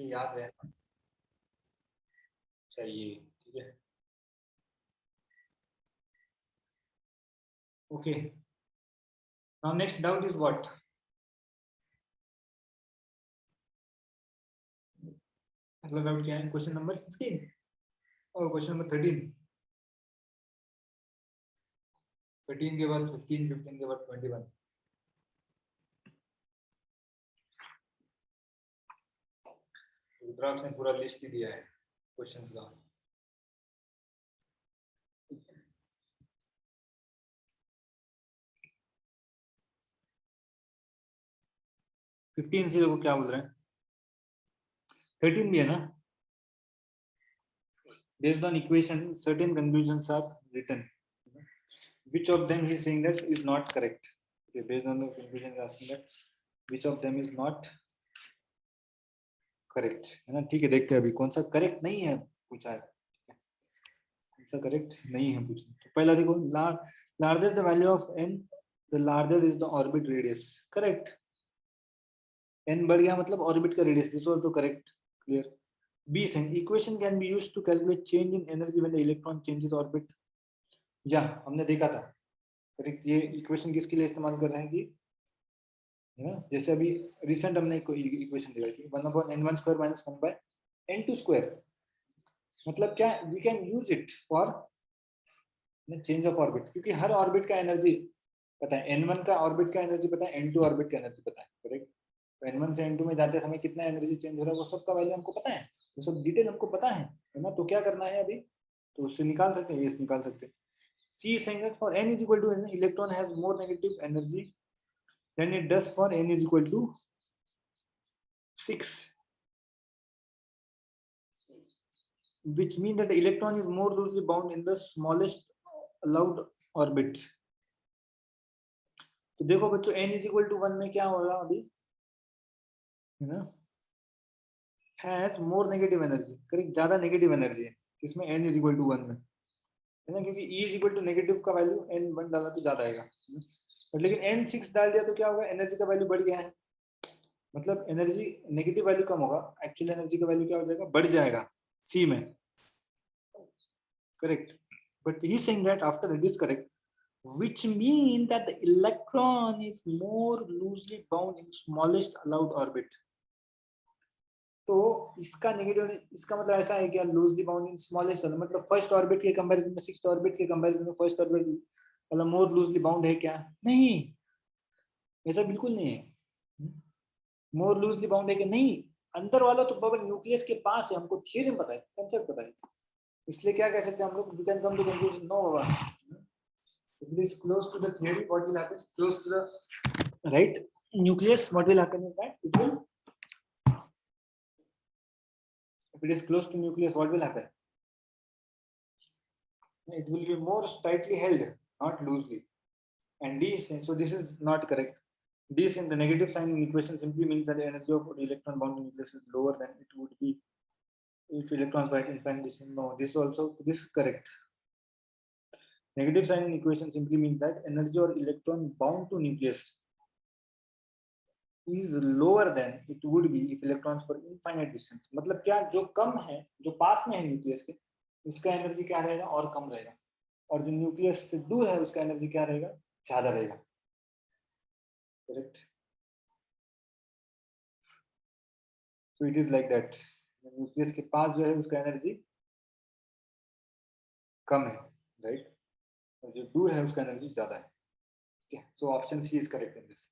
याद रहना चाहिए, ठीक है। Okay, now next doubt is what? अगला डाउट क्या है? क्वेश्चन नंबर 15 और क्वेश्चन नंबर 13। 13 के बाद 15, 15 के बाद 21। रुद्राक्ष ने पूरा लिस्ट ही दिया है क्वेश्चंस का। फिफ्टीन से देखो क्या बोल रहे हैं, 13 भी है ना। Based on equation, certain conclusions are written. Which of them he is saying that is not correct? Okay, based on the conclusion, he is asking that which of them is not correct, है ना। ठीक है, देखते हैं अभी कौन सा correct नहीं है पूछा है, कौन सा करेक्ट नहीं है पूछा। तो पहला देखो, larger the value of n, the larger is the orbit radius. Correct. n बढ़ गया मतलब ऑर्बिट का रेडियस, दिस वाज तो correct, clear. Be saying equation can be used to calculate change in energy when the electron changes orbit. या हमने देखा था, correct. ये इक्वेशन किसके लिए इस्तेमाल कर रहे हैं कि, है ना, जैसे अभी रिसेंट हमने इक्वेशन देखा कि 1/n1² - 1/n2²। मतलब क्या, we can use it for change of orbit, क्योंकि हर ऑर्बिट का एनर्जी पता है। n1 का ऑर्बिट का एनर्जी पता है, n2 ऑर्बिट का एनर्जी पता है, करेक्ट। तो n1 से n2 में जाते समय कितना एनर्जी चेंज हो रहा है वो सब का वैल्यू हमको पता है, वो सब डिटेल हमको पता है ना। तो क्या करना है अभी, तो उससे निकाल सकते हैं, यस निकाल सकते हैं। C is saying that for n is equal to n, electron has more negative energy than it does for n is equal to 6, which means that the electron is more loosely bound in the smallest allowed orbit. तो देखो बच्चों, n is equal to 1 में क्या हो रहा अभी, है ना, has more negative energy, correct, ज्यादा नेगेटिव एनर्जी है किसमें, n is equal to 1 में, है ना, क्योंकि E is equal to negative का वैल्यू n1 डाला तो ज्यादा आएगा। बट लेकिन n6 डाल दिया तो क्या होगा, एनर्जी का वैल्यू बढ़ गया है, मतलब एनर्जी नेगेटिव वैल्यू कम होगा, एक्चुअल एनर्जी का वैल्यू क्या हो जाएगा, बढ़ जाएगा सी में, correct. But he saying that after it is correct, which mean that the electron is more loosely bound in smallest allowed orbit. तो इसका नेगेटिव, इसका मतलब ऐसा है कि लूजली बाउंड इन स्मॉलेस्ट, मतलब फर्स्ट ऑर्बिट के कंपैरिजन में, सिक्स्थ ऑर्बिट के कंपैरिजन में फर्स्ट ऑर्बिट मतलब मोर लूजली बाउंड है क्या, नहीं, ऐसा बिल्कुल नहीं है। मोर लूजली बाउंड है कि नहीं, अंदर वाला तो बबल न्यूक्लियस के पास है, हमको थ्योरम पता है, कांसेप्ट पता है, इसलिए क्या कह सकते हैं हम लोग, we can come to conclusion, no बाबा, if it is close to the theory, what will happen, close to the right nucleus, what will happen is that it will, if it is close to nucleus, what will happen, it will be more tightly held, not loosely. And D, so this is not correct. This in the negative sign in equation simply means that the energy of electron bound nucleus is lower than it would be if electrons were at infinite distance. No, this also, this is correct. Negative sign in equation simply means that energy or electron bound to nucleus is lower than it would be if electrons were infinite distance. मतलब क्या, जो कम है, जो पास में है nucleus के, उसका energy क्या रहेगा, और कम रहेगा, और जो न्यूक्लियस से दूर है उसका एनर्जी क्या रहेगा, ज्यादा रहेगा, correct. So it is like that, nucleus के पास जो है उसका एनर्जी कम है, राइट, और जो दूर है उसका एनर्जी ज्यादा है, ठीक है। So option C is correct in this.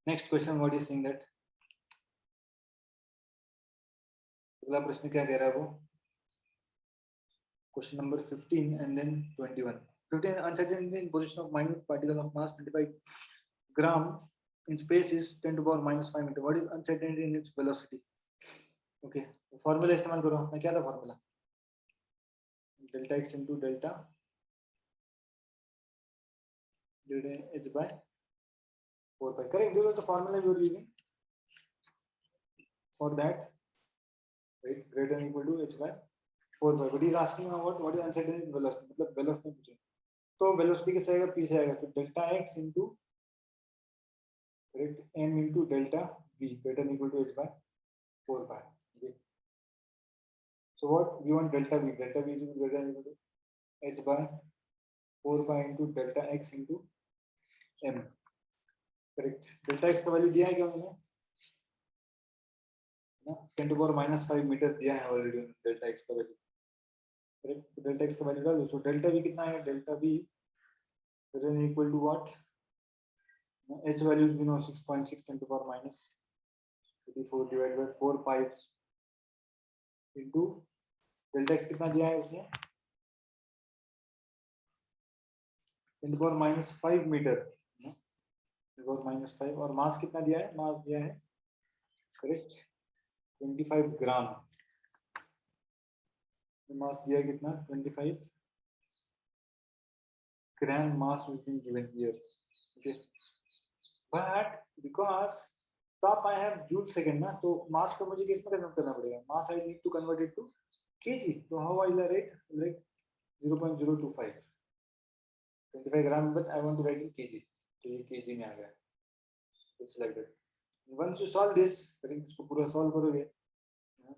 Next question, what is saying that, अगला प्रश्न क्या कह रहा है वो, question number 15 and then 21. 15, uncertainty in position of minute particle of mass 25 gram in space is 10 to the power -5 meter. What is uncertainty in its velocity? Okay, formula इस्तेमाल करो ना, क्या था formula, delta x into delta h by 4 pi, correct. This was the formula we were using for that, right, greater than equal to h by 4 pi. But he is asking about what is uncertainty in velocity, मतलब velocity पूछे, तो velocity कैसे आएगा, पीछे आएगा, तो delta x into M into delta V greater equal to H by 4 pi. Okay. So what we want delta v is greater than equal to h by 4 pi into delta x into m. Correct. Delta x का value दिया है क्या मैंने ना, 10 to power -5 metre दिया है already delta x का value. Correct. तो डेल्टा x का वैल्यू डाल दो. सो डेल्टा v कितना है, delta v greater than equal to what, h values we know 6.6 10 to power -34 divided by 4 pi into delta x कितना दिया है उसने 10 to power -5 metre, 10 to power -5, और मास कितना दिया है, मास दिया है करेक्ट 25 ग्राम. मास दिया कितना 25 ग्राम मास is being given here. Okay, but because top I have joule second ना, तो मास को मुझे किस में कन्वर्ट करना पड़ेगा, मास I need to convert it to kg. तो how I will write like 0.025 25 gram, but I want to write in kg, तो ये kg में आ गया. It's like that. Once you solve this, करेंगे इसको पूरा solve करोगे,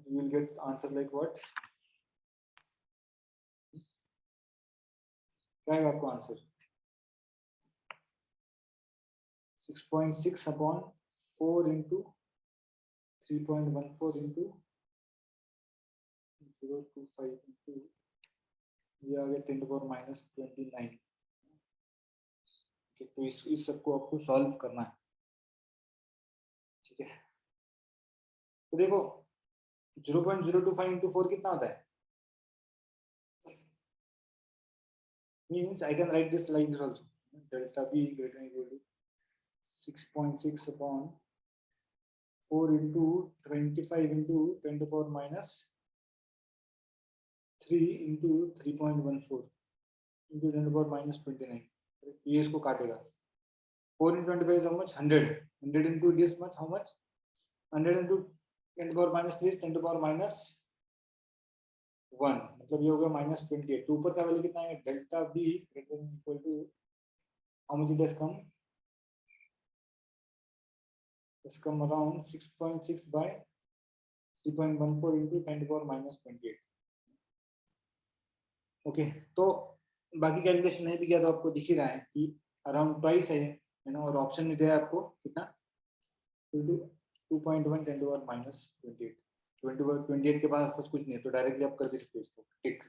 you will get answer like what, क्या है आपको answer 6.6 upon 4 into 3.14 into 0.25 into ये आ गया 10 to power -29. तो इस सबको आपको सॉल्व करना है. ठीक है, तो देखो 0.025 into 4 कितना होता है, means I can write this like this also, delta b greater than equal to 6.6 upon 4 into 25 into 10 to power -3 into 3.14 into 10 to power -29. ये इसको काटेगा. 4 into 25 is how much, 100. 100 into this much, how much, 100 into 10 to power -3 is 10 to power -1, मतलब ये हो गया -28. तो ऊपर का वैल्यू कितना है, delta B greater than equal to how much it has come, it's come around 6.6 by 3.14 into 10 to power -28. Okay, तो बाकी कैलकुलेशन नहीं भी किया तो आपको दिख ही रहा है कि अराउंड ट्वाइस है ना, और ऑप्शन में दिया है आपको कितना 2.1 10 to power -28. 28 के बाद आसपास कुछ नहीं है, तो डायरेक्टली आप कर भी सकते हो इसको टिक,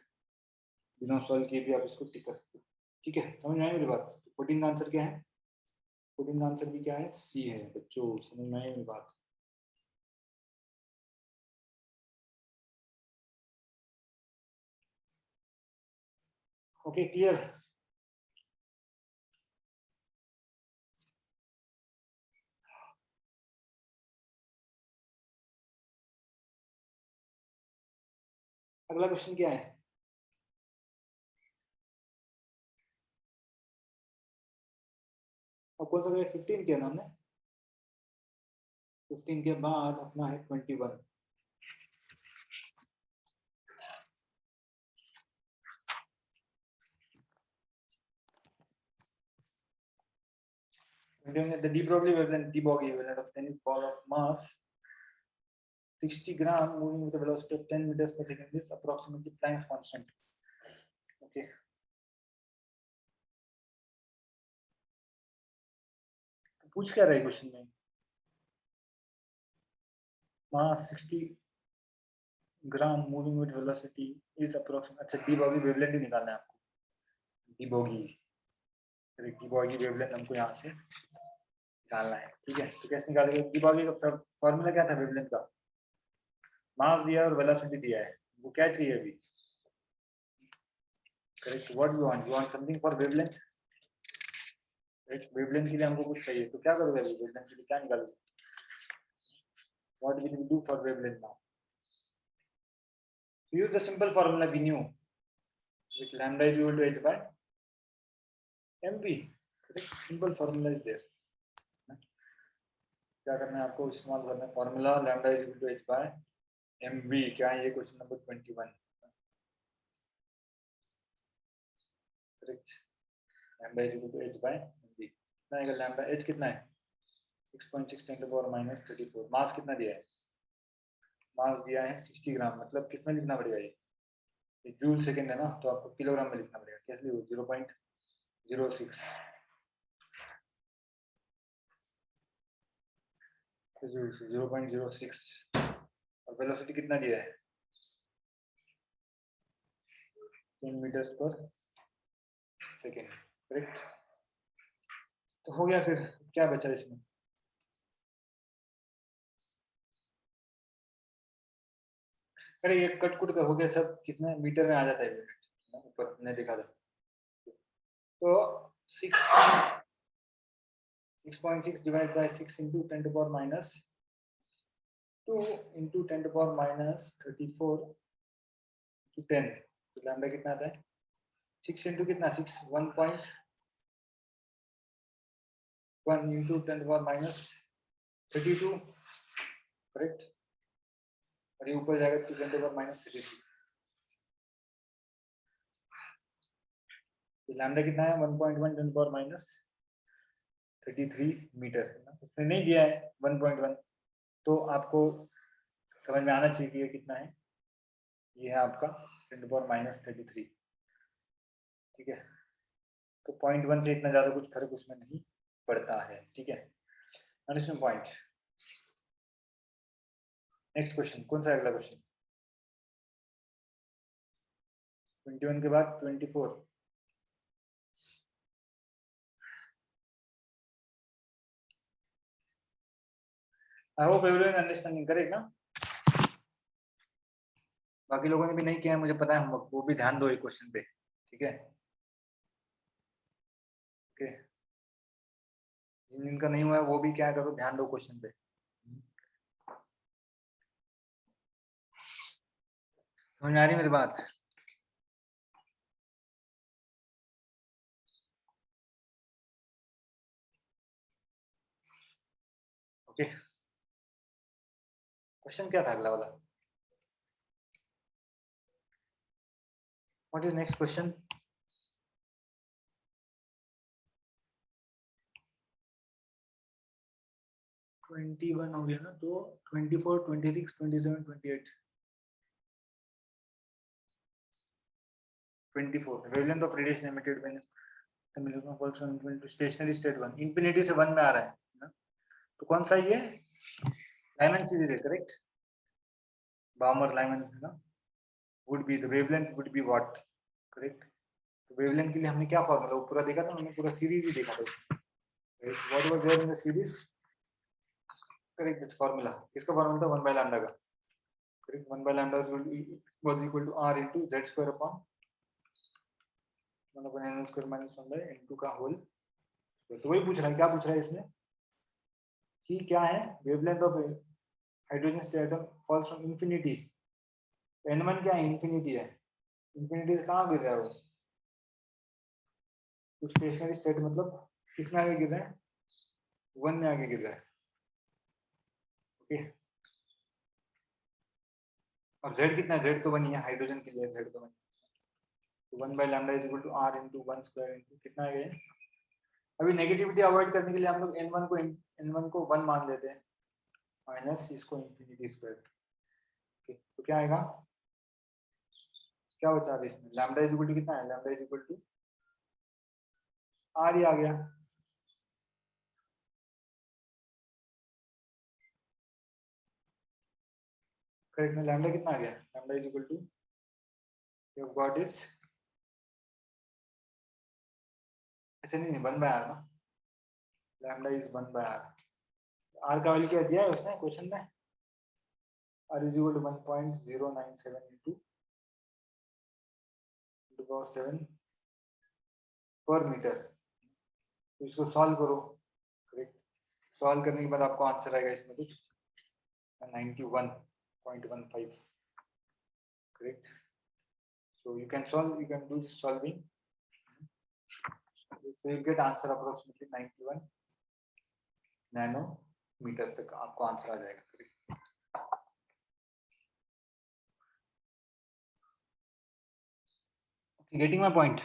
बिना सॉल्व किए भी आप इसको टिक कर सकते हो. ठीक है, समझ में आई मेरी बात. 14 आंसर क्या है, 14 आंसर भी क्या है, सी है बच्चों. समझ में आई मेरी बात. Okay, clear. अगला क्वेश्चन क्या है, अब कौन सा 15 किया ना हमने, 15 के बाद अपना है 21. The de Broglie wavelength, de Broglie wavelength of tennis ball of mass 60 gram moving with a velocity of 10 meters per second is approximately Planck's constant. Okay. पूछ क्या रहा है क्वेश्चन में, mass 60 gram moving with velocity is approximately, अच्छा de Broglie wavelength ही निकालना है आपको, de Broglie wavelength हमको यहाँ से निकालना है. ठीक है, तो कैसे निकालेंगे, de Broglie का फॉर्मूला क्या था wavelength का, मास दिया और वेलोसिटी दिया है, वो क्या चाहिए अभी, correct. What you want something for wavelength, wavelength के लिए हमको कुछ चाहिए, तो क्या करोगे अभी वेवलेंथ के लिए, क्या निकालोगे, what will you do for wavelength now, use the simple formula we knew with lambda is equal to h by mv. Correct, simple formula is there. क्या करना है आपको, इस्तेमाल करना है formula lambda is equal to h by mv. क्या है ये, question number 21. Correct. Lambda is equal to h by mv। कितना आएगा लैम्डा h कितना है 6.6 10 टू पावर माइनस 34। मास कितना दिया है मास दिया है 60 ग्राम। मतलब किसमें लिखना पड़ेगा ये जूल सेकेंड है ना तो आपको किलोग्राम में लिखना पड़ेगा। कैसे लिखो 0.06 0.06 और वेलोसिटी कितना दिया है 10 मीटर्स पर सेकेंड। करेक्ट। तो हो गया। फिर क्या बचा इसमें अरे ये कट कुट का हो गया सब। कितने मीटर में आ जाता है यूनिट ऊपर हमने देखा था। तो 6.6 divide by 6 into 10 to power minus 2 into 10 to power minus 34 to 10। तो लैम्डा कितना आता है 6 इंटू कितना 6 1.1 into 10 to power minus 32। Correct. और ये ऊपर जाएगा तो 10 टू पावर माइनस 33। तो लैम्डा कितना है 1.1 10 पावर माइनस 33 मीटर। उसने नहीं दिया है 1.1 तो आपको समझ में आना चाहिए कि ये कितना है। ये है आपका 10 पावर माइनस 33। ठीक है। तो 0.1 से इतना ज्यादा कुछ फर्क उसमें नहीं पड़ता है। ठीक है। Understand point. नेक्स्ट क्वेश्चन कौन सा अगला क्वेश्चन 21 के बाद 24। I hope everyone understanding correct ना। बाकी लोगों ने भी नहीं किया है मुझे पता है होमवर्क वो भी ध्यान दो एक क्वेश्चन पे। ठीक है ओके। जिनका नहीं हुआ है वो भी क्या करो ध्यान दो क्वेश्चन पे। समझ में आ रही मेरी बात। ओके क्वेश्चन क्या था अगला वाला व्हाट इज नेक्स्ट क्वेश्चन। 21 हो गया ना तो 24 26 27 28 24 wavelength of radiation emitted when stationery state 1 infinity से 1 में आ रहा है ना। तो कौन सा ये लाइमन सीरीज है करेक्ट। बाउमर लाइमन है ना would be the wavelength would be what correct। तो वेवलेंथ के लिए हमने क्या फॉर्मूला वो पूरा देखा था हमने पूरा सीरीज ही देखा था what was there in the series correct formula किसका फॉर्मूला था 1 बाय लैम्डा का correct 1 by lambda was equal to r into z square upon 1 upon n square minus 1 by n2 का होल। तो वही पूछ रहा है क्या पूछ रहा है इसमें कि क्या है wavelength of hydrogen atom falls from infinity. n1 क्या है इंफिनिटी है इंफिनिटी से कहाँ गिर रहा है वो तो स्टेशनरी स्टेट मतलब किसमें आगे गिर रहा है 1 में आगे गिर रहा है। ओके और z कितना है z तो 1 ही है हाइड्रोजन के लिए z तो 1 तो 1 by lambda is equal to r into 1 square into कितना है ये। अभी नेगेटिविटी अवॉइड करने के लिए हम लोग n1 को 1 मान लेते हैं माइनस इसको इंफिनिटी स्क्वायर। तो क्या आएगा क्या बचा अभी इसमें लैम्डा इज इक्वल टू कितना है lambda is equal to r ही आ गया। करेक्ट में लैम्डा कितना आ गया lambda is equal to you got is अच्छा नहीं 1 बाय r ना लैम्डा इज 1 बाय r का वैल्यू क्या दिया है उसने क्वेश्चन में r is equal to 1.097 into 7 पर मीटर। तो इसको सॉल्व करो करेक्ट सॉल्व करने के बाद आपको आंसर आएगा इसमें कुछ 91.15 correct so you can solve you can do this solving so you get answer approximately 91 nanometre तक आपको आंसर आ जाएगा correct. Getting my point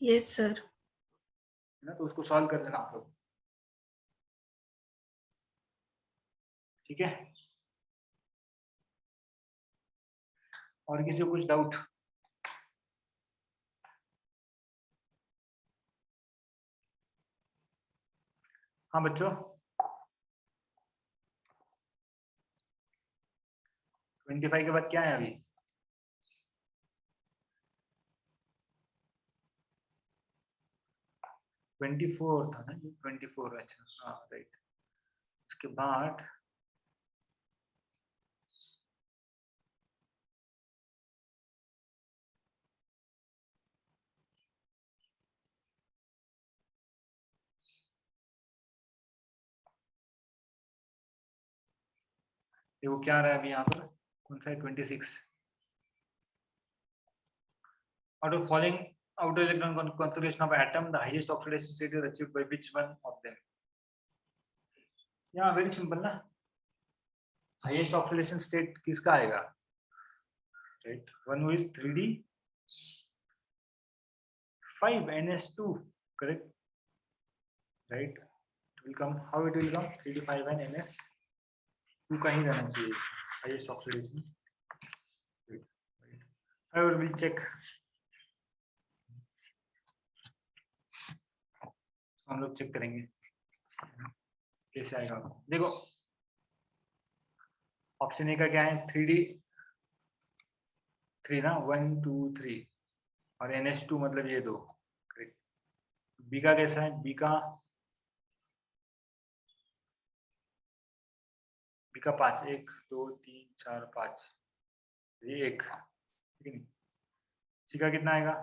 yes sir. है ना, तो उसको सॉल्व कर लेना आप लोग, ठीक है। और किसी को कुछ डाउट? हाँ बच्चों, 25 के बाद क्या है अभी? 24 था ना, 24, अच्छा हाँ राइट। उसके बाद देखो क्या आ रहा है अभी यहाँ पर, कौन सा है? 26। Out of falling outer electron configuration of atom, the highest oxidation state is achieved by which one of them? Yeah, very simple ना, highest oxidation state किसका आएगा? Right, one who is 3D 5 NS2, correct? Right, it will come, how it will come? 3D 5 and NS2 का ही रहना चाहिए highest oxidation. However, we'll check. हम लोग check करेंगे कैसे आएगा। देखो ऑप्शन ए का क्या है? 3D 3 ना, 1 2 3 और NH2 मतलब ये दो, करेक्ट। बी का कैसा है? बी का 5, 1 2 3 4 5, ये 1, ठीक है। सी का कितना आएगा?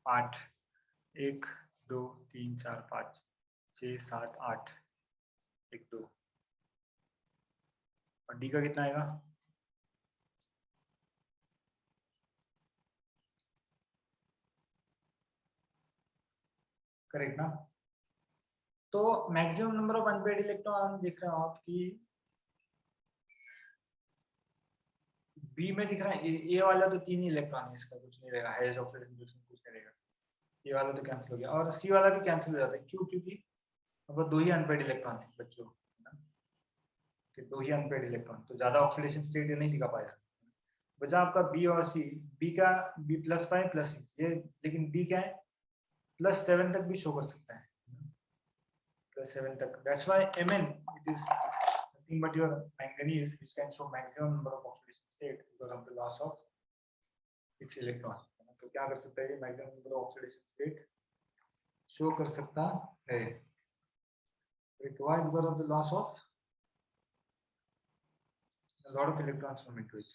8, 1 2 3 4 5 6 7 8, 1 2, और डी का कितना आएगा? करेक्ट ना। तो maximum number of unpaired electron दिख रहा है आपकी बी में दिख रहा है। ए वाला तो 3 ही इलेक्ट्रॉन है, इसका कुछ नहीं रहेगा, हाईएस्ट ऑक्सीडेशन कुछ नहीं रहेगा। ये वाला तो कैंसिल हो गया, और सी वाला भी कैंसिल हो जाता है। क्यों? क्योंकि अब 2 ही अनपेड इलेक्ट्रॉन है बच्चों, कि 2 ही अनपेड इलेक्ट्रॉन, तो ज्यादा ऑक्सीडेशन स्टेट नहीं दिखा पाएगा। बचा आपका बी और सी। बी का बी +5 +6 ये, लेकिन डी क्या है? +7 तक भी शो कर सकता है, +7 तक। That's why Mn it is nothing but your manganese which can show maximum number of oxidation state because of the loss of its electron. तो क्या कर सकता है ये? Maximum number of oxidation state show कर सकता है। Why? Because of the loss of a lot of electrons from into it.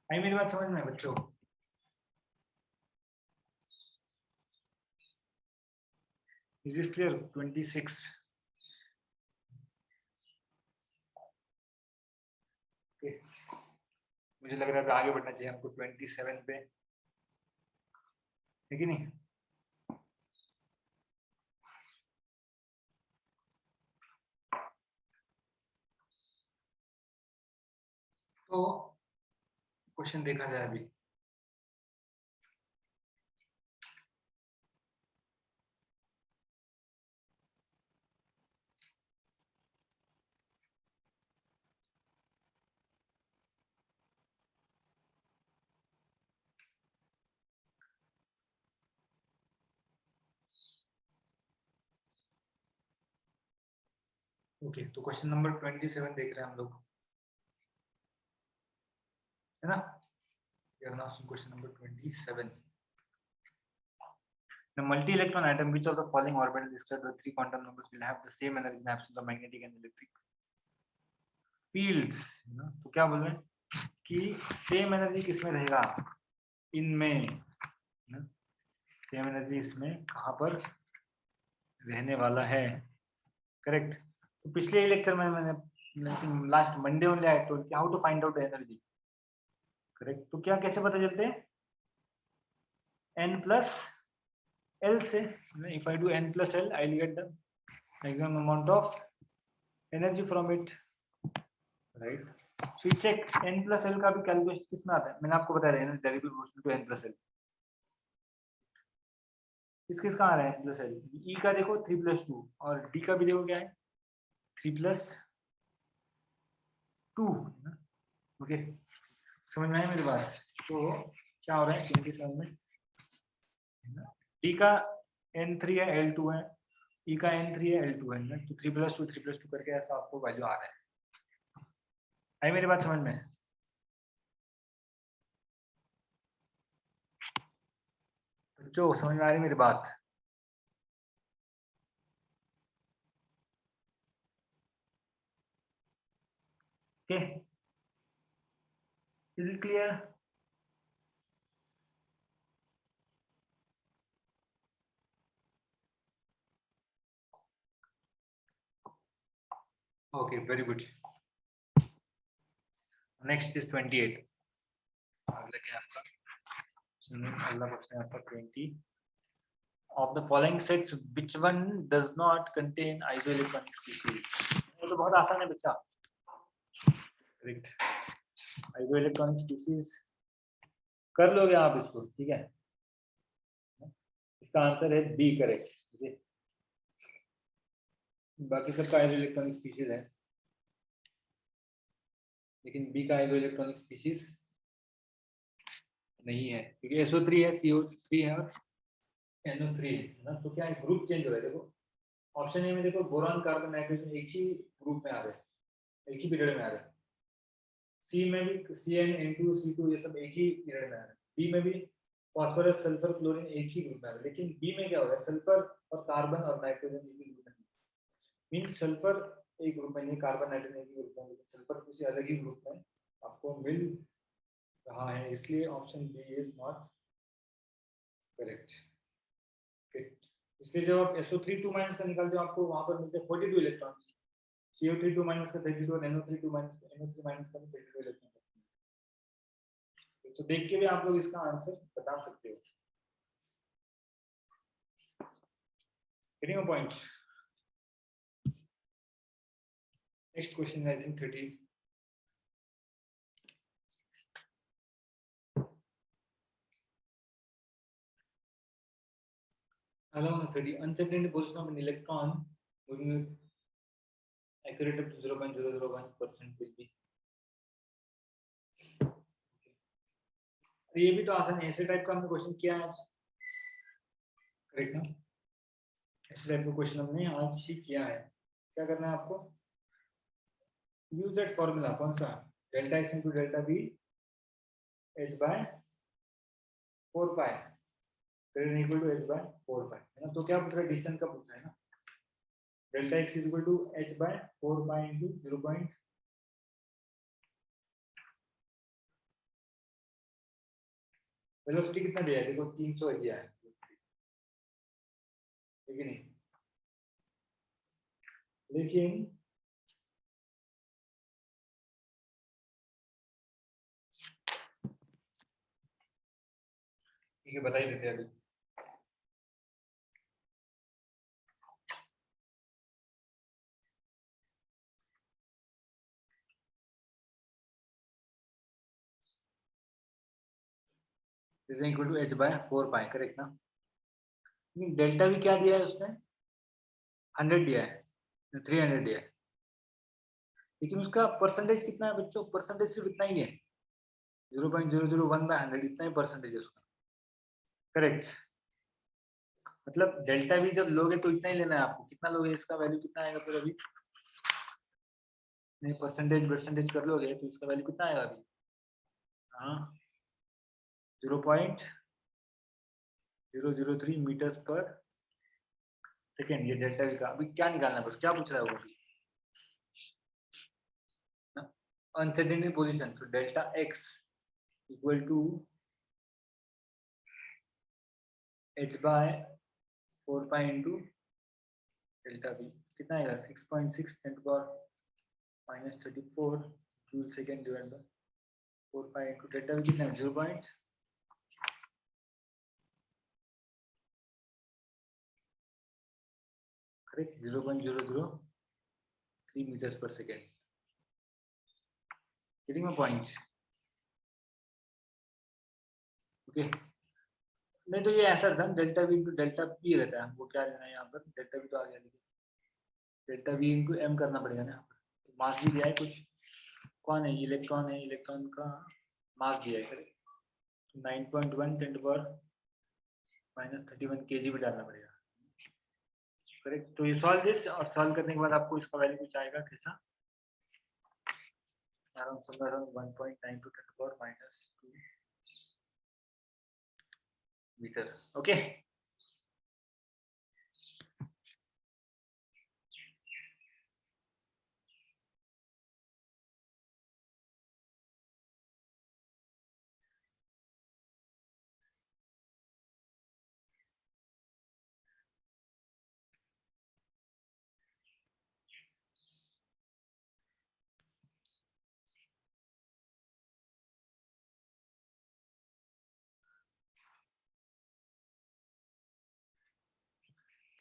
आई मेरी बात समझ में बच्चों? Is this clear? 26. Okay. मुझे लग रहा है आगे बढ़ना चाहिए हमको 27 पे, है कि नहीं? तो क्वेश्चन देखा जाए अभी। ओके, तो क्वेश्चन नंबर 27 देख रहे हैं हम लोग, है ना? We are now seeing question number 27. The multi-electron atom, which of the following orbitals described the 3 quantum numbers will have the same energy in absence of magnetic and electric fields? तो क्या बोल रहे हैं कि सेम एनर्जी किसमें रहेगा? इनमें। Same energy इसमें कहाँ पर रहने वाला है? करेक्ट। तो पिछले लेक्चर में मैंने last Monday only I told how to find out energy, correct. तो क्या कैसे पता चलते हैं? n+l से, if I do n+l, I'll get the maximum amount of energy from it, right? So check n plus l का भी calculation किसमें आता है, मैंने आपको बताया है ना, directly proportional to n plus l। किस का आ रहा है n plus l? e का देखो 3 plus 2 और d का भी देखो क्या है 3 plus 2। ओके, समझ में आया मेरी बात? तो क्या हो रहा है 27 में, d का n3 है l2 है, e का n3 है l2 है ना, तो 3 plus 2 करके ऐसा आपको वैल्यू आ रहा है। आई मेरी बात समझ में? बच्चों समझ में आ रही मेरी बात? Okay, is it clear? Okay, very good. Next is 28। अगला क्या है आपका? अगला क्वेश्चन है आपका 20। Of the following sets, which one does not contain isoelectronic species? ये तो बहुत आसान है बच्चा। करेक्ट, isoelectronic species कर लोगे आप इसको, ठीक है? इसका आंसर है बी, करेक्ट। ठीक है, बाकी सबका isoelectronic species है, लेकिन बी का isoelectronic species नहीं है, क्योंकि SO3 है, CO3 है और NO3 है ना, तो क्या है, ग्रुप चेंज हो रहा है। देखो ऑप्शन ए में देखो, बोरॉन कार्बन नाइट्रोजन एक ही ग्रुप में आ रहे हैं, एक ही पीरियड में आ रहे हैं। सी में भी CN N2 C2 ये सब एक ही पीरियड में आ रहे हैं। बी में भी फास्फोरस सल्फर क्लोरीन एक ही ग्रुप में आ रहे हैं, लेकिन बी में क्या हो रहा है, सल्फर और कार्बन और नाइट्रोजन एक ही ग्रुप में, मीन सल्फर एक ग्रुप में नहीं, कार्बन नाइट्रोजन एक ही ग्रुप में, लेकिन सल्फर किसी अलग ही ग्रुप में आपको मिल रहा है, इसलिए option B is not correct. इसलिए जब आप SO3 2 माइनस का निकालते हो, आपको वहां पर मिलते हैं 42 इलेक्ट्रॉन, CO3 2 माइनस का 32 और NO3 2 माइनस का, NO3 माइनस का भी 32 इलेक्ट्रॉन। तो देख के भी आप लोग इसका आंसर बता सकते हो। getting a point? Next question, I think 30. Along the 30, uncertainty position of an electron moving accurate up to 0.001% will be. ये भी तो आसान है, ऐसे टाइप का हमने क्वेश्चन किया आज, करेक्ट ना? ऐसे टाइप का क्वेश्चन हमने आज ही किया है। क्या करना है आपको? यूज दैट फॉर्मूला, कौन सा? Delta x into delta v h by 4 pi equal to H by 4 pi, है ना? तो क्या पूछ रहा है, डिस्टेंस का पूछा है ना। Delta x equal to H by 4 pi into 0. Velocity कितना दिया है, देखो 300 दिया है, ठीक है नहीं? लेकिन ठीक है, बता ही देते हैं अभी। Equal to H by 4 pi, correct ना? डेल्टा भी क्या दिया है उसने, 100 दिया है, 300 दिया है, लेकिन उसका परसेंटेज कितना है बच्चों? परसेंटेज सिर्फ इतना ही है, 0.001/100, इतना ही परसेंटेज है उसका, करेक्ट? मतलब डेल्टा भी जब लोगे तो इतना ही लेना है आपको। कितना लोगे, इसका वैल्यू कितना आएगा फिर अभी? नहीं, परसेंटेज परसेंटेज कर लोगे तो इसका वैल्यू कितना आएगा अभी? हाँ, 0.003 मीटर्स पर सेकेंड, ये डेल्टा वी का। अभी क्या निकालना है, बस क्या पूछ रहा है वो? अनसर्टेनिटी पोजीशन, तो delta x equal to H by 4 pi into delta v, कितना आएगा? 6.6 -34 joule second divide by 4 pi into delta v, कितना है? 0. Correct, 0.003 meters per second. getting my point? Okay. नहीं तो ये ऐसा था delta v into delta p रहता है, वो क्या लेना है यहाँ पर, डेल्टा वी तो आ गया, लेकिन डेल्टा वी इंटू एम करना पड़ेगा ना। तो मास भी दिया है कुछ, कौन है इलेक्ट्रॉन है, इलेक्ट्रॉन का मास दिया है करेक्ट, 9.1 10 to the -31 kg भी डालना पड़ेगा करेक्ट। तो ये सॉल्व दिस, और सॉल्व करने के बाद आपको इसका वैल्यू कुछ आएगा कैसा, around somewhere around 1.9 to 10 to the -2 meter. Okay.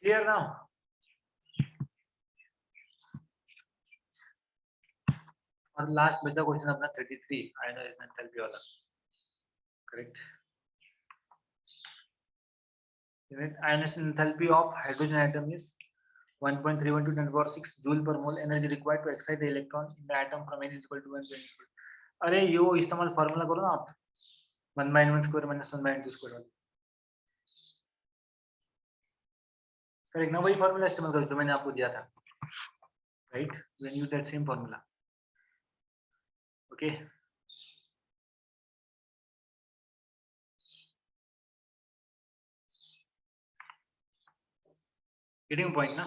Clear now? और लास्ट बचा क्वेश्चन अपना 33 आयोनाइजेशन एंथैल्पी वाला correct. Ionization enthalpy of hydrogen atom is 1.31 to 10 to the 6 joule per mole. Energy required to excite the electron in the atom from n is equal to 1 to n equal. अरे ये वो इस्तेमाल formula करो ना आप, 1/1 square minus 1/2 square correct ना, वही formula इस्तेमाल करो जो मैंने आपको दिया था right, when use that same formula. Okay getting point ना।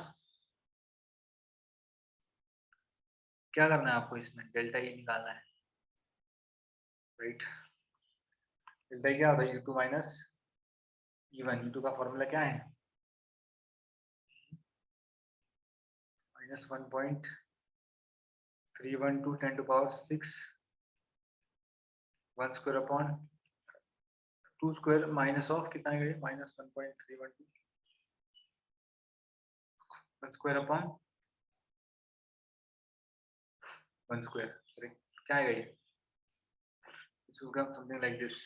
क्या करना है आपको इसमें, डेल्टा ई निकालना है राइट। डेल्टा क्या होता है, U2 माइनस E1, U2 का फॉर्मूला क्या है, -1.312 10 to the power 6 1 square upon 2 square minus of कितना है, -1.312 1 square upon 1 square करेक्ट। क्या है ये, this will come something like this,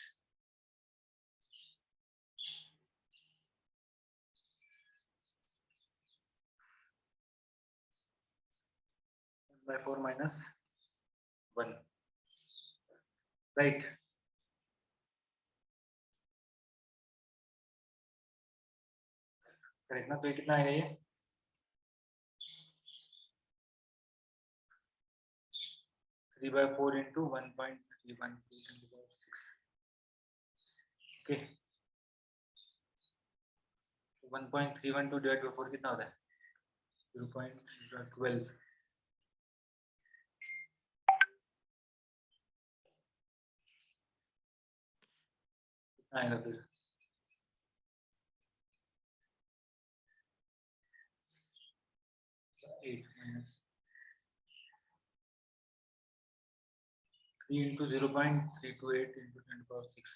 by 4 minus 1 right. Correct ना, तो ये कितना आएगा ये 3/4 into 1.312 ओके। 1.312 डिवाइड बाय 4 कितना होता है 0.12 कितना आएगा फिर 8 minus 3 into 0.328 into 10 to the power 6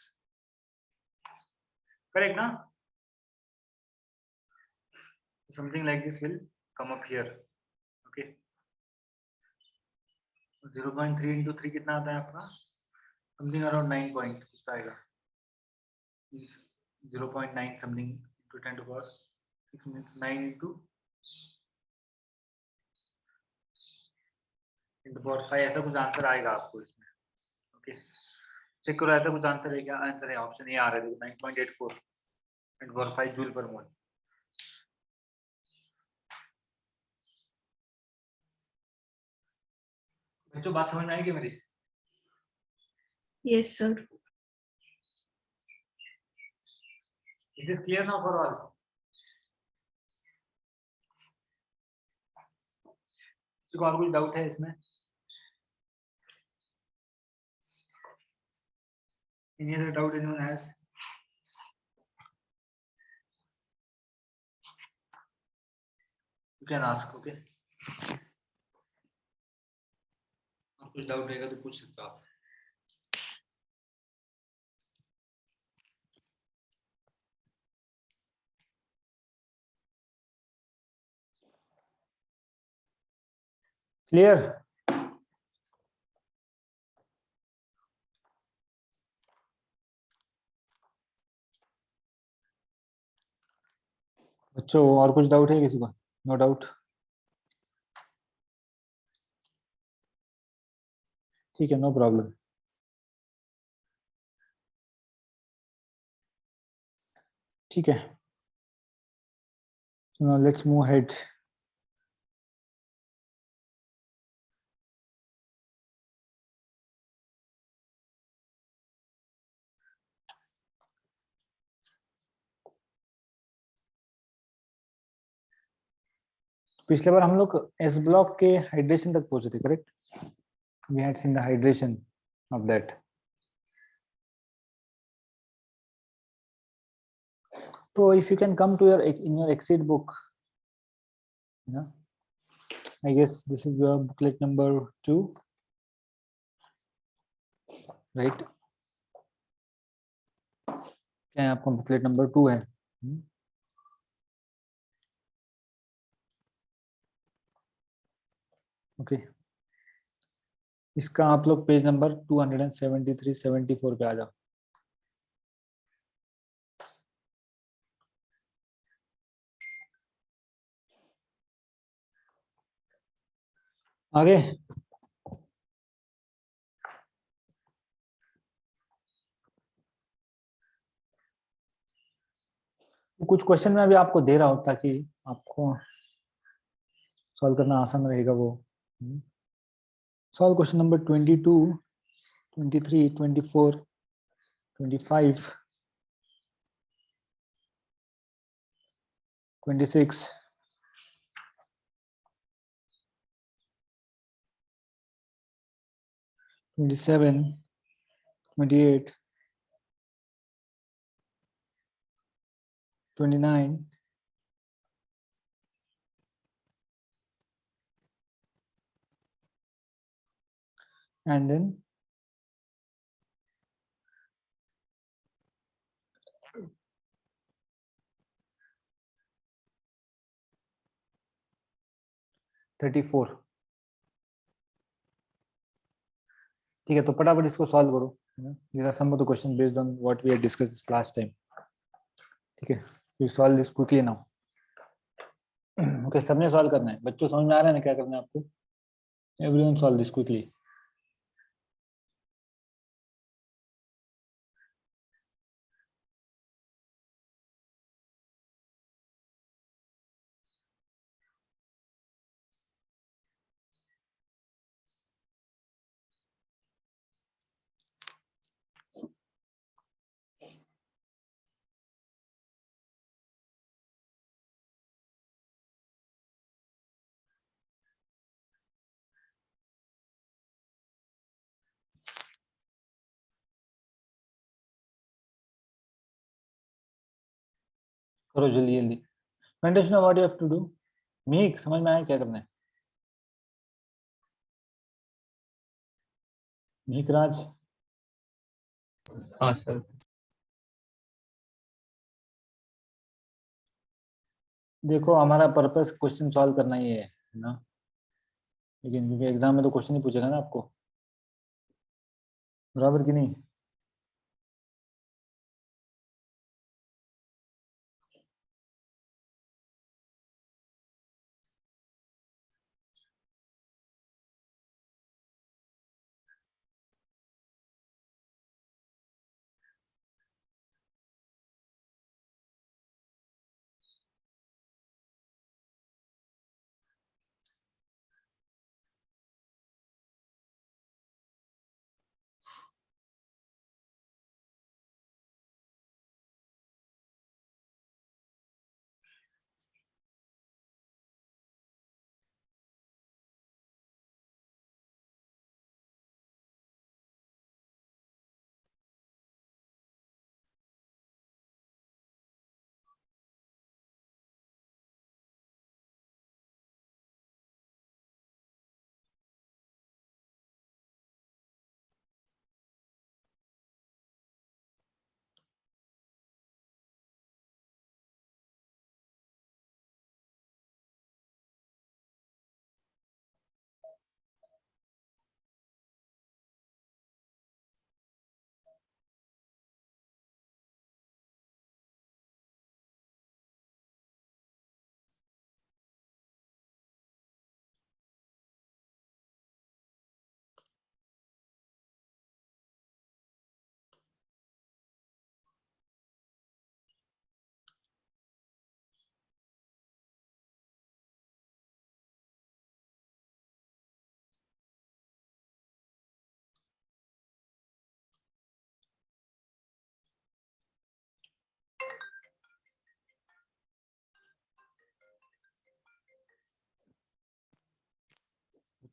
correct na, something like this will come up here okay। 0.3 into 3 कितना आता है आपका, something around 9 point कुछ आएगा, 0.9 something into 10 to the power 6 means 9 into 10 to the power 5 ऐसा कुछ आंसर आएगा आपको इसमें ओके। चेक करो ऐसा कुछ आंसर है क्या, आंसर है ऑप्शन ए आ रहा है देखो 9.84 10 to the power 5 जूल पर मोल। बच्चों बात समझ में आएगी मेरी? Yes, sir. Is this clear now for all? किसी को और कुछ डाउट है इसमें? Any other doubt anyone has? You can ask, okay? और कुछ डाउट रहेगा तो पूछ सकते हो आप। Clear? बच्चों और कुछ डाउट है किसी को? No doubt? ठीक है, नो प्रॉब्लम। ठीक है, so now let's move ahead. पिछले बार हम लोग एस ब्लॉक के हाइड्रेशन तक पहुंचे थे, correct? We had seen the hydration of that. So if you can come to your in your Exceed book, you know, I guess this is your booklet number 2, right? क्या है आपका booklet number 2 है? Okay, इसका आप लोग page number 273 74 पे आ जाओ। आगे कुछ क्वेश्चन मैं अभी आपको दे रहा हूँ ताकि आपको सॉल्व करना आसान रहेगा वो। Solve question number 22, 23, 24, 25, 26, 27, 28, 29, and then 34। ठीक है, तो फटाफट इसको सॉल्व करो, है ना? these are some of the question based on what we had discussed last time। ठीक है, you solve this quickly now। Okay, सबने सॉल्व करना है। बच्चों समझ में आ रहा है ना क्या करना है आपको? Everyone solve this quickly. करो जल्दी जल्दी। Condition what you have to do. मीक समझ में आया क्या करना है? मीक राज, हाँ सर। देखो हमारा पर्पस क्वेश्चन सॉल्व करना ही है ना? लेकिन क्योंकि एग्जाम में तो क्वेश्चन ही पूछेगा ना आपको, बराबर कि नहीं?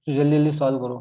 तो जल्दी जल्दी सॉल्व करो।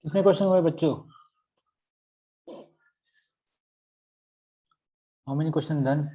कितने क्वेश्चन हुए बच्चों? How many question done?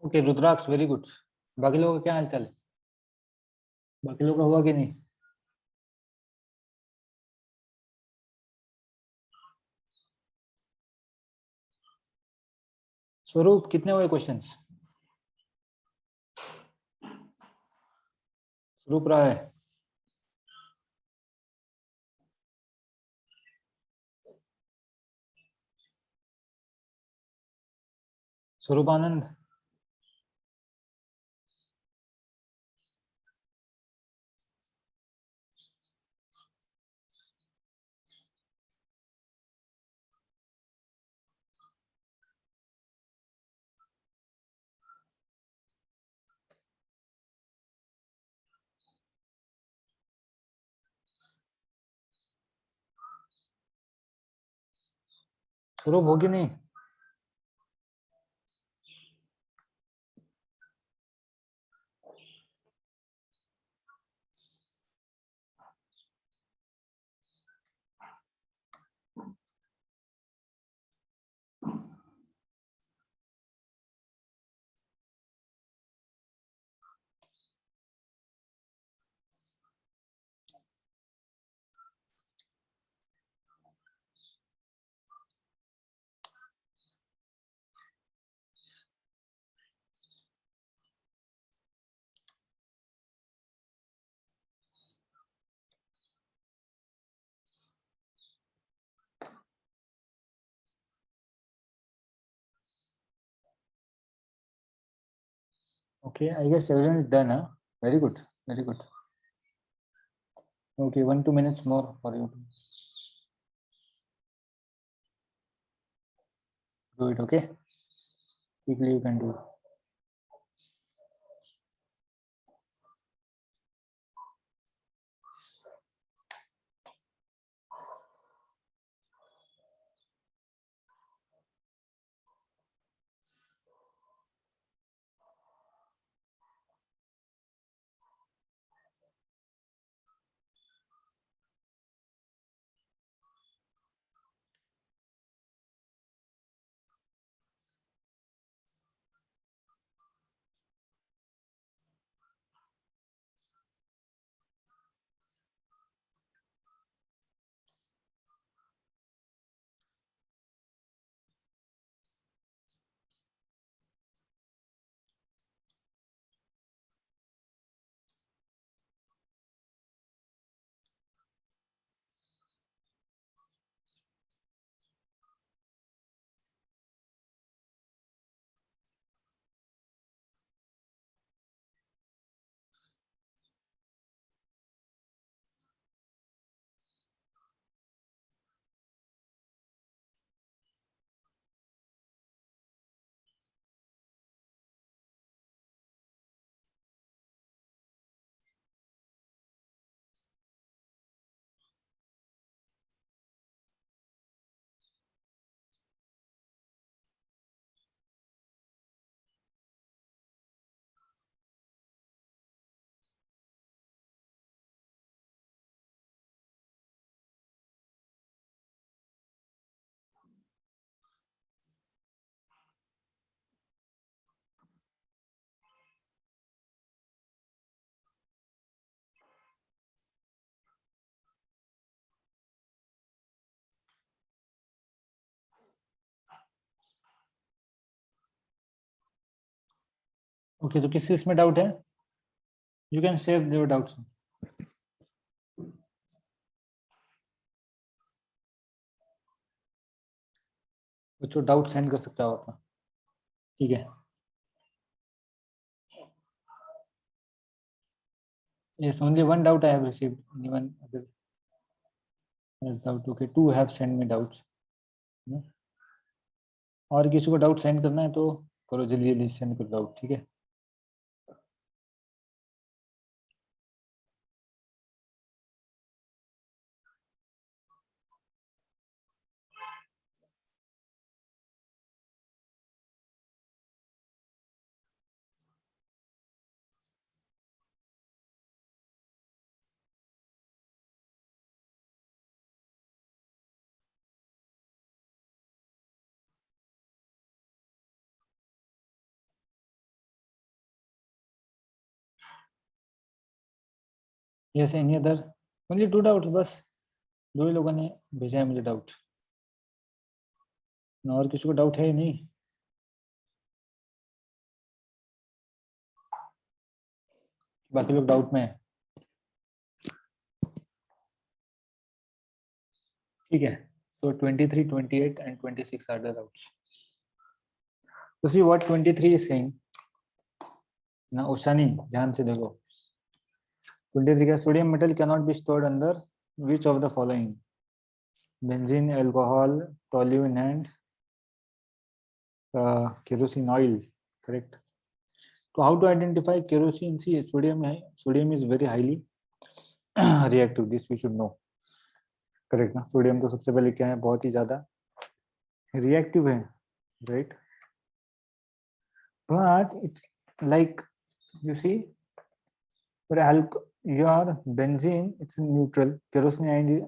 Okay Rudraksh very good. बाकी लोगों का क्या हाल चाल है? बाकी लोगों का हुआ कि नहीं? स्वरूप कितने हुए क्वेश्चंस? स्वरूप रहा है। स्वरूप आनंद स्वरूप होगी नहीं? Okay, I guess everyone is done, huh? Very good, very good. Okay, 1-2 minutes more for you to do it. Okay, quickly you can do it. Okay, तो किस चीज में डाउट है? You can share your doubts. बच्चों doubt send कर सकता हो अपना, ठीक है? Yes, only one doubt I have received. Anyone other has doubt? Okay, 2 have sent me doubts. और किसी को डाउट सेंड करना है तो करो, जल्दी जल्दी सेंड करो डाउट, ठीक है? Yes, any other? Only 2 doubts बस, 2 ही लोगों ने भेजा है मुझे डाउट, और किसी को डाउट है ही नहीं? बाकी लोग डाउट में है? ठीक है, so 23, 28 and 26 are the doubts. So see what 23 is saying. ना उषानी, ध्यान से देखो. 23 का sodium metal cannot be stored under which of the following? Benzene, alcohol, toluene and kerosene oil. Correct. So how to identify kerosene? See, sodium is very highly reactive. This we should know. Correct ना. Sodium तो सबसे पहले क्या है, बहुत ही ज्यादा reactive है, right. But it like you see your benzene, it's neutral, kerosene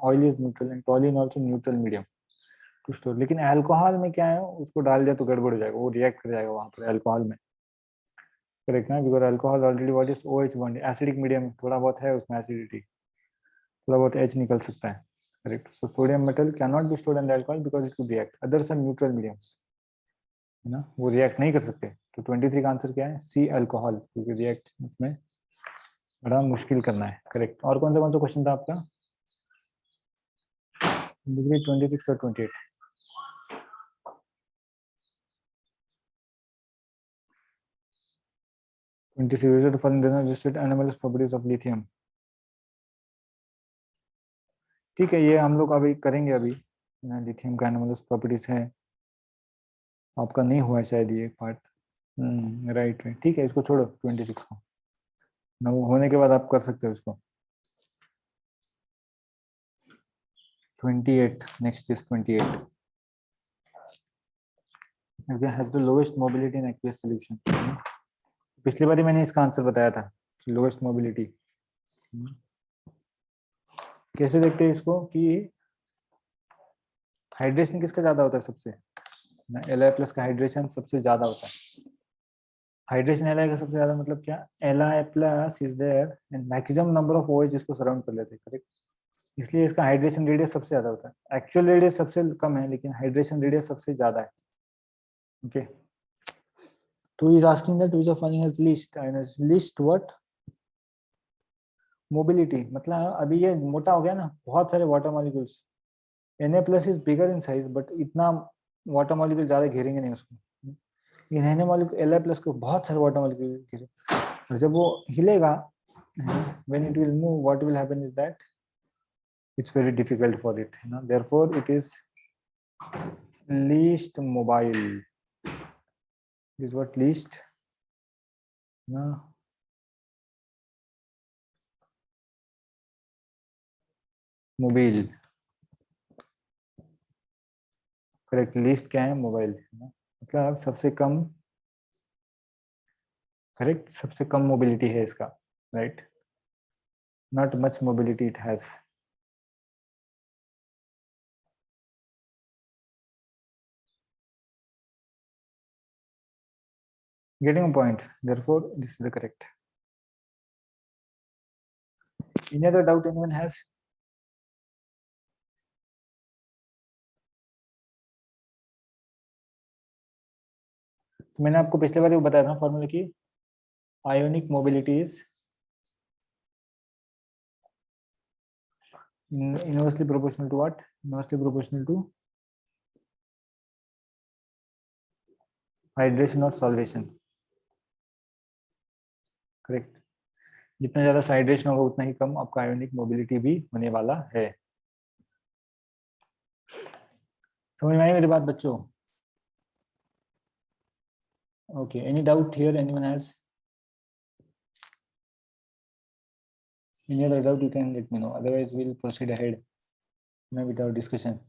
oil is neutral and toluene also neutral medium to store. लेकिन अल्कोहल में क्या है, उसको डाल दिया तो गड़बड़ हो जाएगा, वो रिएक्ट कर जाएगा वहां पर अल्कोहल में. करेक्ट ना, because alcohol already what is OH bond, acidic medium, थोड़ा बहुत है उसमें एसिडिटी, थोड़ा बहुत H निकल सकता है. Correct. So sodium metal cannot be stored in the alcohol because it could react. Others are neutral mediums, है ना, वो रिएक्ट नहीं कर सकते. तो 23 का आंसर क्या है? सी अल्कोहल, क्योंकि रिएक्ट इसमें बड़ा मुश्किल करना है. करेक्ट. और कौन सा क्वेश्चन था आपका? 26 और 28. ठीक है, ये हम लोग अभी करेंगे. अभी लिथियम का एनोमलस प्रॉपर्टीज है, आपका नहीं हुआ है शायद ये पार्ट. राइट. ठीक है, इसको छोड़ो 26 को ना, वो होने के बाद आप कर सकते हो इसको. 28. Next is 28. has the lowest mobility in aqueous solution. पिछली बार मैंने इसका आंसर बताया था, लोएस्ट मोबिलिटी. कैसे देखते हैं इसको कि हाइड्रेशन किसका ज्यादा होता है सबसे? Li+ का हाइड्रेशन सबसे ज्यादा होता है. हाइड्रेशन Li का सबसे ज्यादा मतलब क्या? Li+ is there and maximum number of OH इसको सराउंड कर लेते हैं. करेक्ट. इसलिए इसका हाइड्रेशन रेडियस सबसे ज्यादा होता है. एक्चुअल रेडियस सबसे कम है, लेकिन हाइड्रेशन रेडियस सबसे ज्यादा है. ओके. तो he is asking that which of following has least, and has least what? Mobility. मतलब अभी ये मोटा हो गया ना, बहुत सारे water molecules. Na+ is bigger in size, but इतना वाटर मॉलिक्यूल ज्यादा घेरेंगे नहीं उसको. लेकिन Na मॉलिक्यूल Li+ को बहुत सारे वाटर मॉलिक्यूल घेरे, और जब वो हिलेगा, when it will move, what will happen is that it's very difficult for it, you know, therefore it is least mobile. This is what least, no, mobile. Correct. List क्या है? Mobile. मतलब सबसे कम. Correct, सबसे कम mobility है इसका, right. Not much mobility it has. Getting a point, therefore this is the correct. Any other doubt anyone has? मैंने आपको पिछले बार वो बताया था फॉर्मूला की, ionic mobility is inversely proportional to what? Inversely proportional to hydration or solvation. Correct. जितना ज्यादा hydration होगा उतना ही कम आपका आयोनिक मोबिलिटी भी होने वाला है. समझ में आई मेरी बात बच्चों? Okay, any doubt here anyone has? Any other doubt you can let me know, otherwise we'll proceed ahead now with our discussion.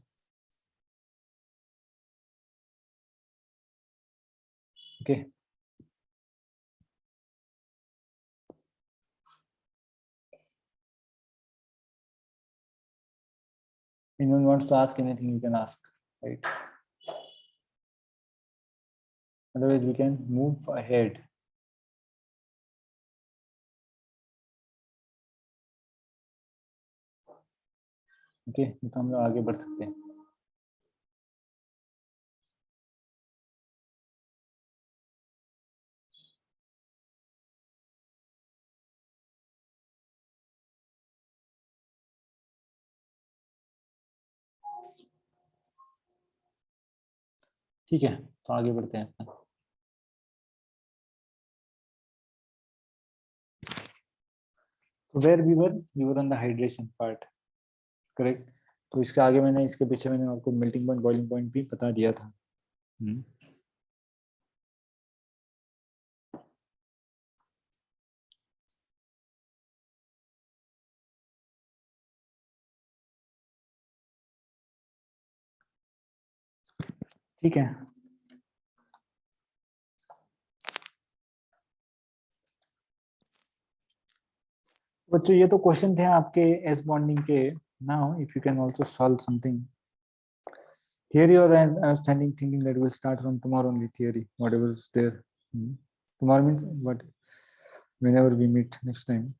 Okay. Anyone wants to ask anything, you can ask, right? Otherwise we can move ahead. Okay, तो हम लोग आगे बढ़ सकते हैं। ठीक है, तो आगे बढ़ते हैं। Where we were on the hydration part, correct. तो इसके आगे मैंने, इसके पीछे मैंने आपको मेल्टिंग पॉइंट, बॉइलिंग पॉइंट भी बता दिया था। ठीक है, बच्चों ये तो क्वेश्चन थे आपके एस बॉन्डिंग के। Now if you can also solve something theory, or I was thinking that we'll start from tomorrow only theory, whatever is there. Tomorrow means what? Whenever we meet next time.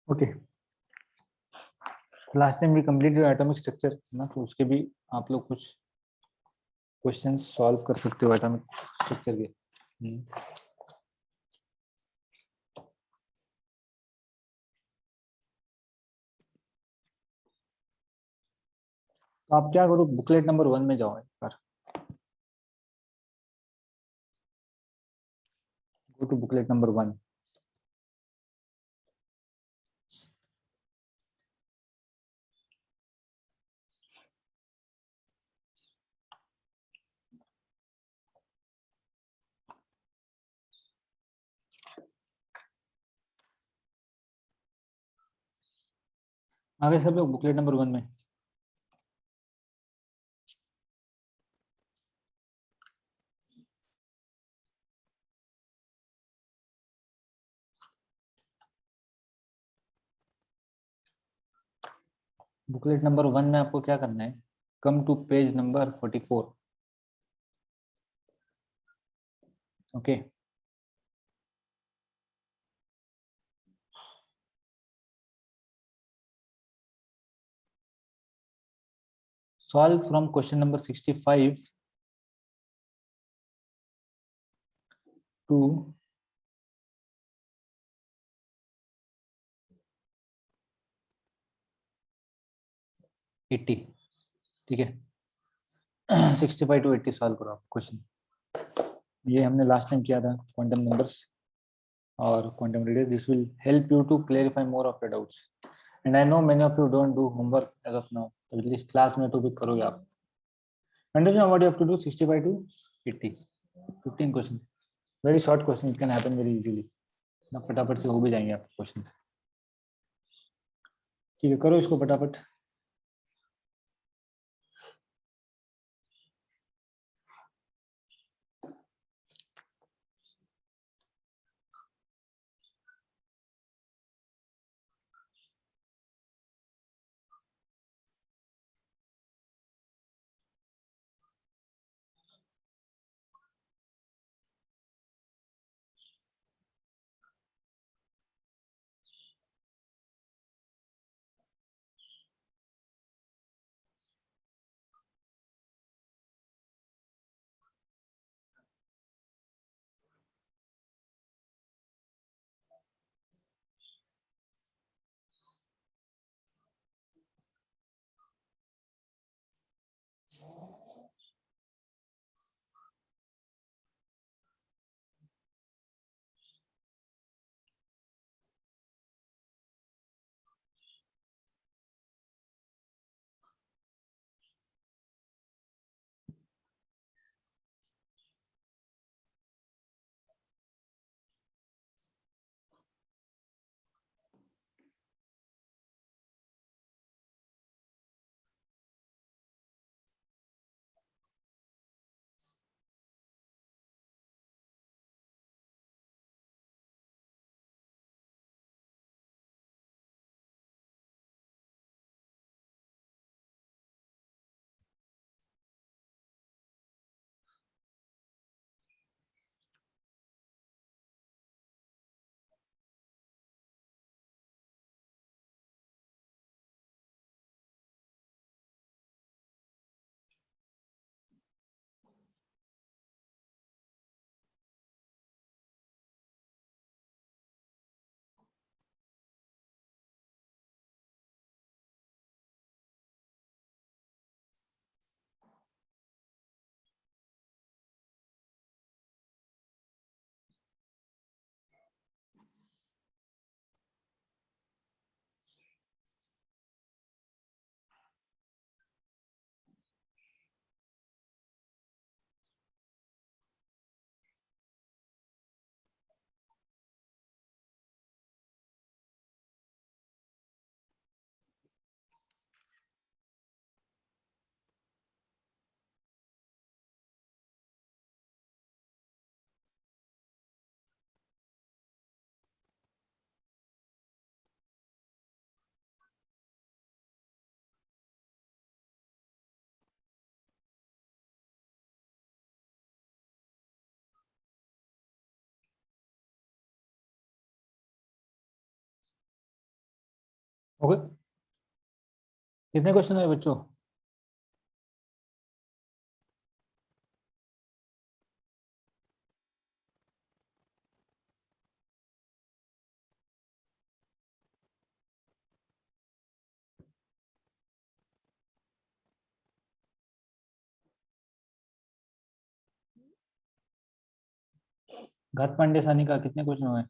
Okay. Last time we completed atomic structure ना, तो उसके भी आप लोग कुछ questions solve कर सकते हो एटॉमिक स्ट्रक्चर के। तो आप क्या करो, बुकलेट नंबर 1 में जाओ एक बार। Go to booklet number 1। आगे सब लोग बुकलेट नंबर 1 में। बुकलेट नंबर 1 में आपको क्या करना है, come to page number 44। Okay, solve from question number 65 to 80। ठीक है, 65 to 80 सॉल्व करो आप क्वेश्चन। ये हमने लास्ट टाइम किया था, क्वांटम नंबर्स और quantum radius. This will help you to clarify more of your doubts, and I know many of you don't do homework as of now, at least class में तो भी करोगे आप। Understand what you have to do, 65 to 80, 15 question, very short question, it can happen very easily ना, फटाफट से हो भी जाएंगे आपके क्वेश्चन। ठीक है, करो इसको फटाफट। हो गए? कितने क्वेश्चन है बच्चों? घात पांडे सानी का कितने क्वेश्चन हुए?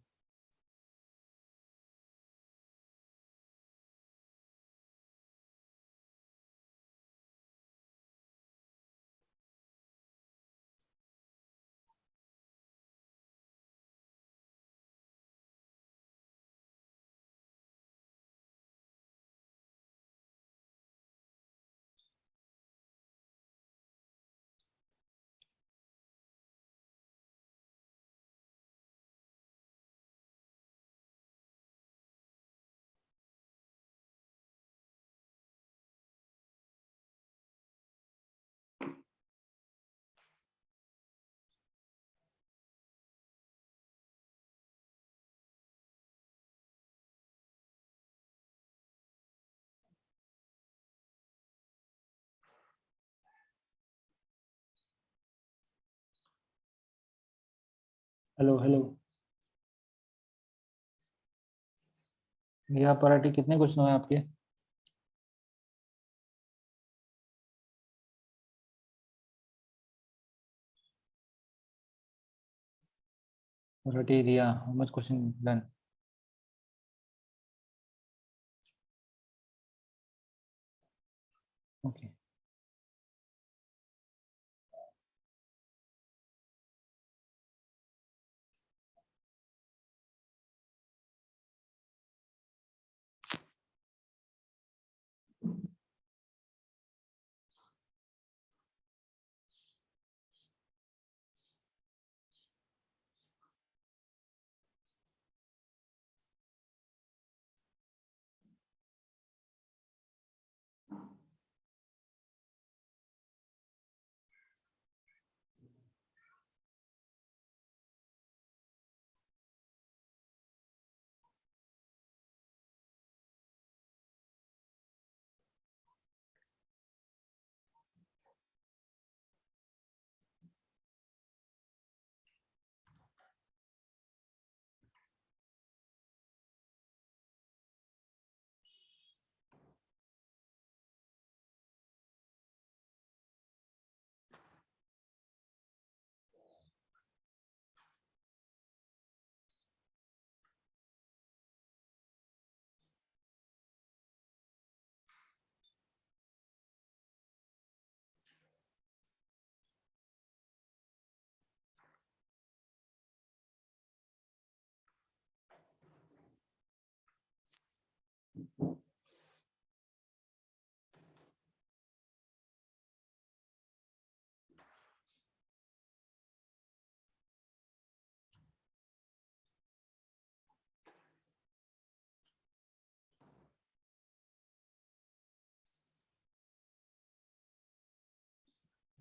हेलो हेलो, यह पराठी कितने क्वेश्चन हुए आपके? पराठी Riya, how much question done? Okay,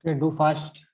do fast.